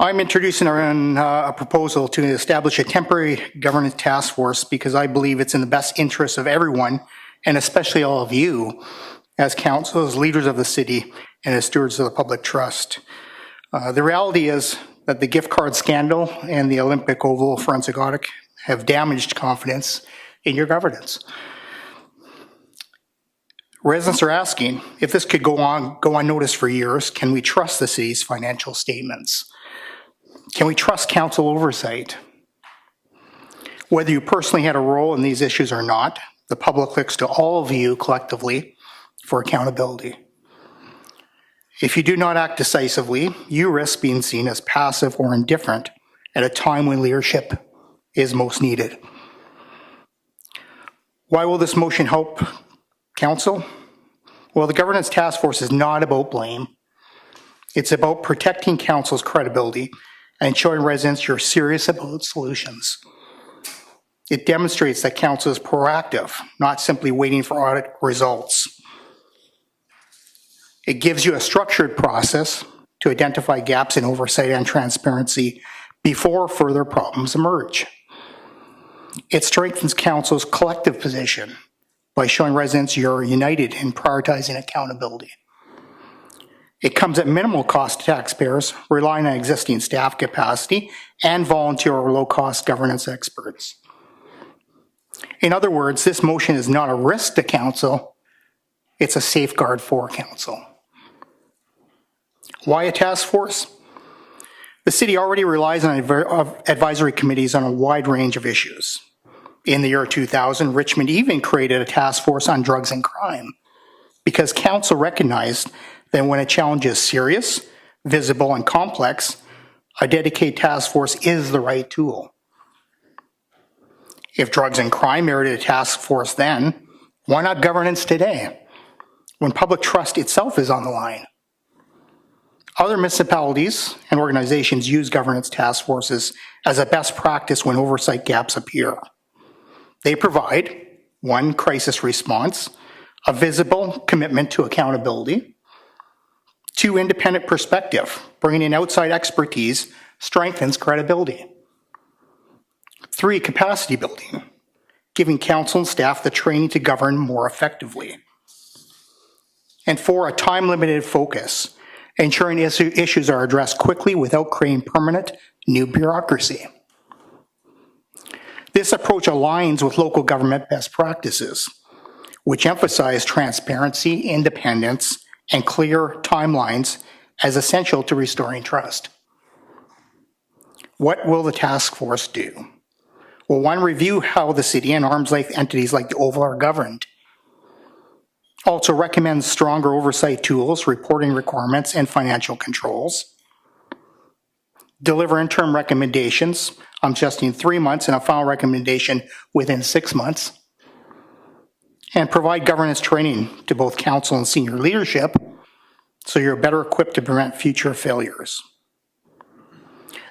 I'm introducing a proposal to establish a temporary governance task force because I believe it's in the best interest of everyone, and especially all of you as council, as leaders of the city, and as stewards of the public trust. The reality is that the gift card scandal and the Olympic Oval forensic audit have damaged confidence in your governance. Residents are asking, if this could go unnoticed for years, can we trust the city's financial statements? Can we trust council oversight? Whether you personally had a role in these issues or not, the public looks to all of you collectively for accountability. If you do not act decisively, you risk being seen as passive or indifferent at a time when leadership is most needed. Why will this motion help council? Well, the governance task force is not about blame. It's about protecting council's credibility and showing residents you're serious about solutions. It demonstrates that council is proactive, not simply waiting for audit results. It gives you a structured process to identify gaps in oversight and transparency before further problems emerge. It strengthens council's collective position by showing residents you're united in prioritizing accountability. It comes at minimal cost to taxpayers, relying on existing staff capacity and volunteer or low-cost governance experts. In other words, this motion is not a risk to council, it's a safeguard for council. Why a task force? The city already relies on advisory committees on a wide range of issues. In the year 2000, Richmond even created a task force on drugs and crime because council recognized that when a challenge is serious, visible, and complex, a dedicated task force is the right tool. If drugs and crime merited a task force then, why not governance today, when public trust itself is on the line? Other municipalities and organizations use governance task forces as a best practice when oversight gaps appear. They provide, one, crisis response, a visible commitment to accountability, two, independent perspective, bringing in outside expertise strengthens credibility, three, capacity building, giving council and staff the training to govern more effectively, and four, a time-limited focus, ensuring issues are addressed quickly without creating permanent new bureaucracy. This approach aligns with local government best practices, which emphasize transparency, independence, and clear timelines as essential to restoring trust. What will the task force do? Well, one, review how the city and arm's-length entities like the Oval are governed. Also recommend stronger oversight tools, reporting requirements, and financial controls. Deliver interim recommendations, just in 3 months, and a final recommendation within 6 months. And provide governance training to both council and senior leadership so you're better equipped to prevent future failures.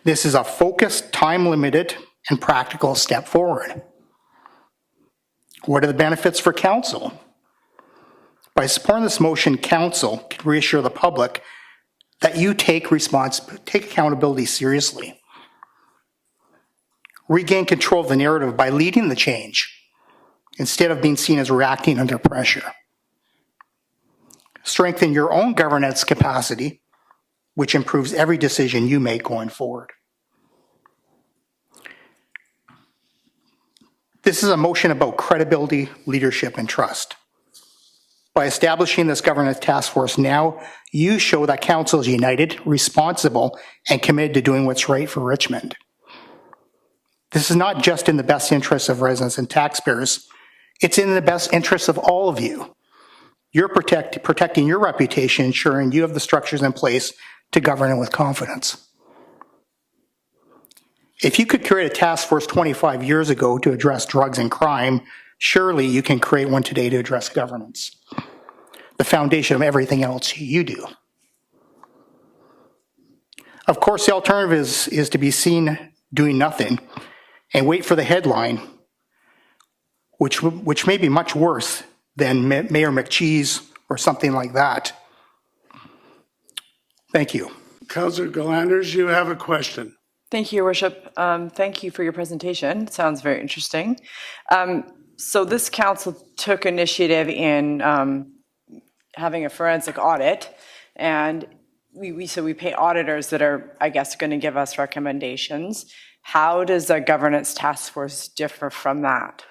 This is a focused, time-limited, and practical step forward. What are the benefits for council? By supporting this motion, council can reassure the public that you take accountability seriously. Regain control of the narrative by leading the change instead of being seen as reacting under pressure. Strengthen your own governance capacity, which improves every decision you make going forward. This is a motion about credibility, leadership, and trust. By establishing this governance task force now, you show that council is united, responsible, and committed to doing what's right for Richmond. This is not just in the best interests of residents and taxpayers, it's in the best interests of all of you. You're protecting your reputation, ensuring you have the structures in place to govern it with confidence. If you could create a task force 25 years ago to address drugs and crime, surely you can create one today to address governance, the foundation of everything else you do. Of course, the alternative is to be seen doing nothing and wait for the headline, which may be much worse than Mayor McCheese or something like that. Thank you. Councillor Galanders, you have a question. Thank you, Your Worship. Thank you for your presentation. It sounds very interesting. So this council took initiative in having a forensic audit, and we pay auditors that are, I guess, going to give us recommendations. How does a governance task force differ from that?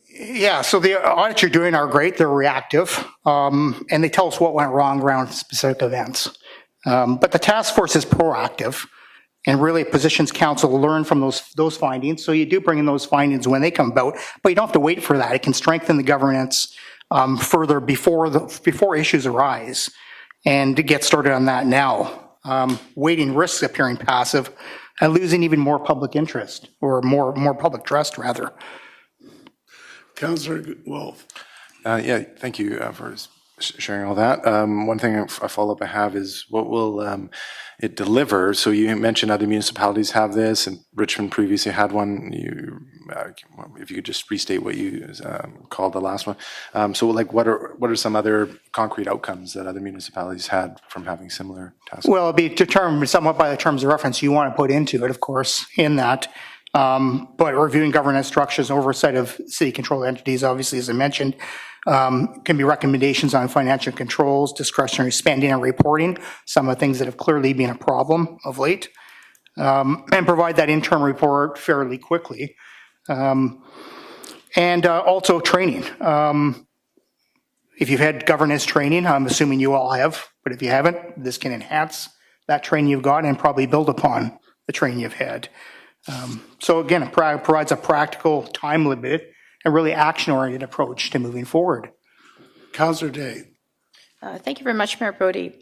Yeah, so the audits you're doing are great. They're reactive, and they tell us what went wrong around specific events. But the task force is proactive and really positions council to learn from those findings. So you do bring in those findings when they come about, but you don't have to wait for that. It can strengthen the governance further before issues arise, and to get started on that now. Waiting risks appearing passive and losing even more public interest, or more public trust rather. Councillor Wolf. Yeah, thank you for sharing all that. One thing, a follow-up I have is what will it deliver? So you mentioned other municipalities have this, and Richmond previously had one. If you could just restate what you called the last one. So like what are some other concrete outcomes that other municipalities had from having similar tasks? Well, it'll be determined somewhat by the terms of reference you want to put into it, of course, in that. But reviewing governance structures and oversight of city-controlled entities, obviously, as I mentioned, can be recommendations on financial controls, discretionary spending and reporting, some of the things that have clearly been a problem of late, and provide that interim report fairly quickly. And also training. If you've had governance training, I'm assuming you all have, but if you haven't, this can enhance that training you've got and probably build upon the training you've had. So again, it provides a practical, time-limited, and really action-oriented approach to moving forward. Councillor Day. Thank you very much, Mayor Brody.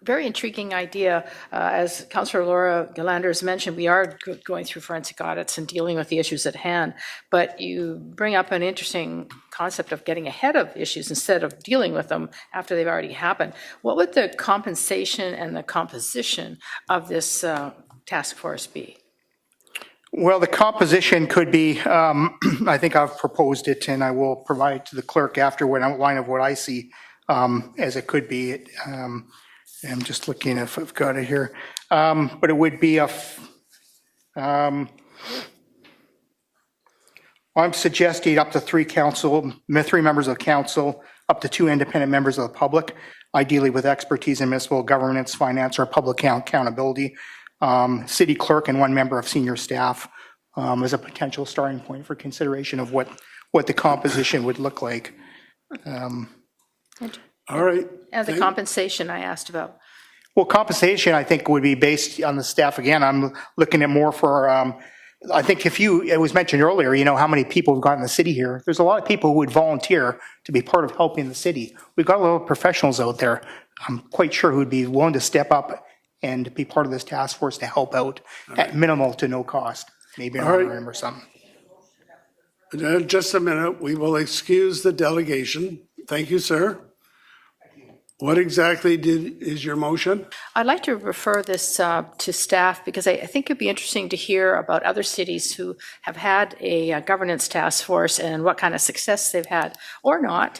Very intriguing idea. As Councillor Laura Galanders mentioned, we are going through forensic audits and dealing with the issues at hand, but you bring up an interesting concept of getting ahead of issues instead of dealing with them after they've already happened. What would the compensation and the composition of this task force be? Well, the composition could be, I think I've proposed it, and I will provide it to the clerk after an outline of what I see as it could be. I'm just looking if I've got it here. But it would be I'm suggesting up to three members of council, up to 2 independent members of the public, ideally with expertise in municipal governance, finance, or public accountability. City clerk and 1 member of senior staff as a potential starting point for consideration of what the composition would look like. All right. And the compensation I asked about. Well, compensation I think would be based on the staff. Again, I'm looking at more for, I think it was mentioned earlier, how many people we've got in the city here. There's a lot of people who would volunteer to be part of helping the city. We've got a lot of professionals out there, I'm quite sure, who would be willing to step up and be part of this task force to help out at minimal to no cost, maybe an honorarium or something. Just a minute. We will excuse the delegation. Thank you, sir. What exactly is your motion? I'd like to refer this to staff because I think it'd be interesting to hear about other cities who have had a governance task force and what kind of success they've had or not,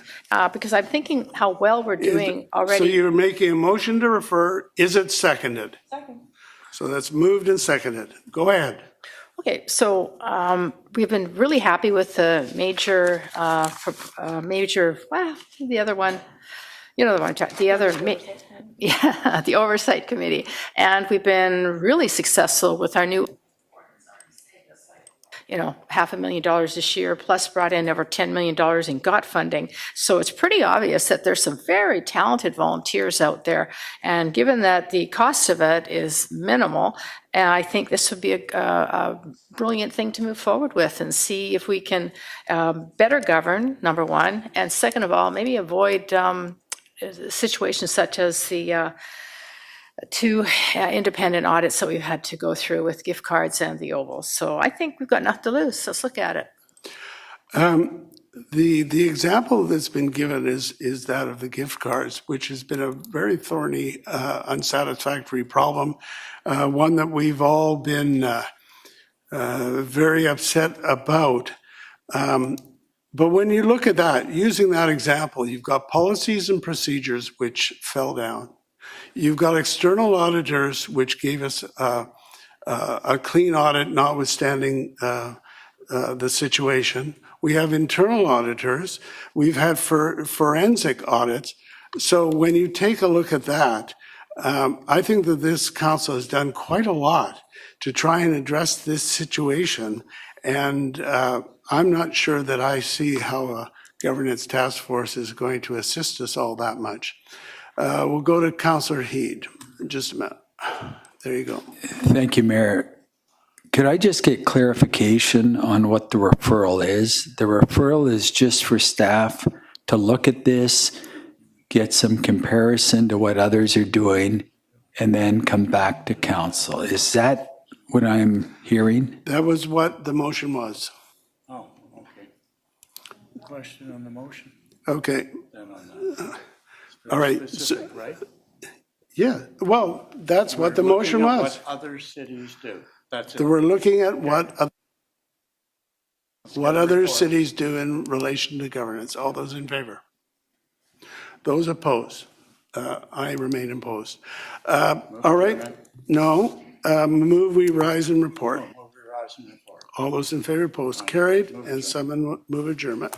because I'm thinking how well we're doing already. So you're making a motion to refer. Is it seconded? Second. So that's moved and seconded. Go ahead. Okay, so we've been really happy with the major, the other one. You know the one, the oversight committee. And we've been really successful with our new, $500,000 this year, plus brought in over $10 million in GOT funding. So it's pretty obvious that there's some very talented volunteers out there. And given that the cost of it is minimal, I think this would be a brilliant thing to move forward with and see if we can better govern, number one, and second of all, maybe avoid situations such as the 2 independent audits that we've had to go through with gift cards and the ovals. So I think we've got nothing to lose. Let's look at it. The example that's been given is that of the gift cards, which has been a very thorny, unsatisfactory problem, one that we've all been very upset about. But when you look at that, using that example, you've got policies and procedures which fell down. You've got external auditors, which gave us a clean audit notwithstanding the situation. We have internal auditors. We've had forensic audits. So when you take a look at that, I think that this council has done quite a lot to try and address this situation. And I'm not sure that I see how a governance task force is going to assist us all that much. We'll go to Councillor Heed. Just a minute. There you go. Thank you, Mayor. Could I just get clarification on what the referral is? The referral is just for staff to look at this, get some comparison to what others are doing, and then come back to council. Is that what I'm hearing? That was what the motion was. Oh, okay. Question on the motion? Okay. Then on that. All right. Specific, right? Yeah, well, that's what the motion Looking at was. What other cities do. That's it. We're looking at what other cities do in relation to governance. All those in favor? Those opposed? I remain opposed. All right, no, move we rise and report. Move your rise and report. All those in favor, opposed, carried, and someone move adjournment.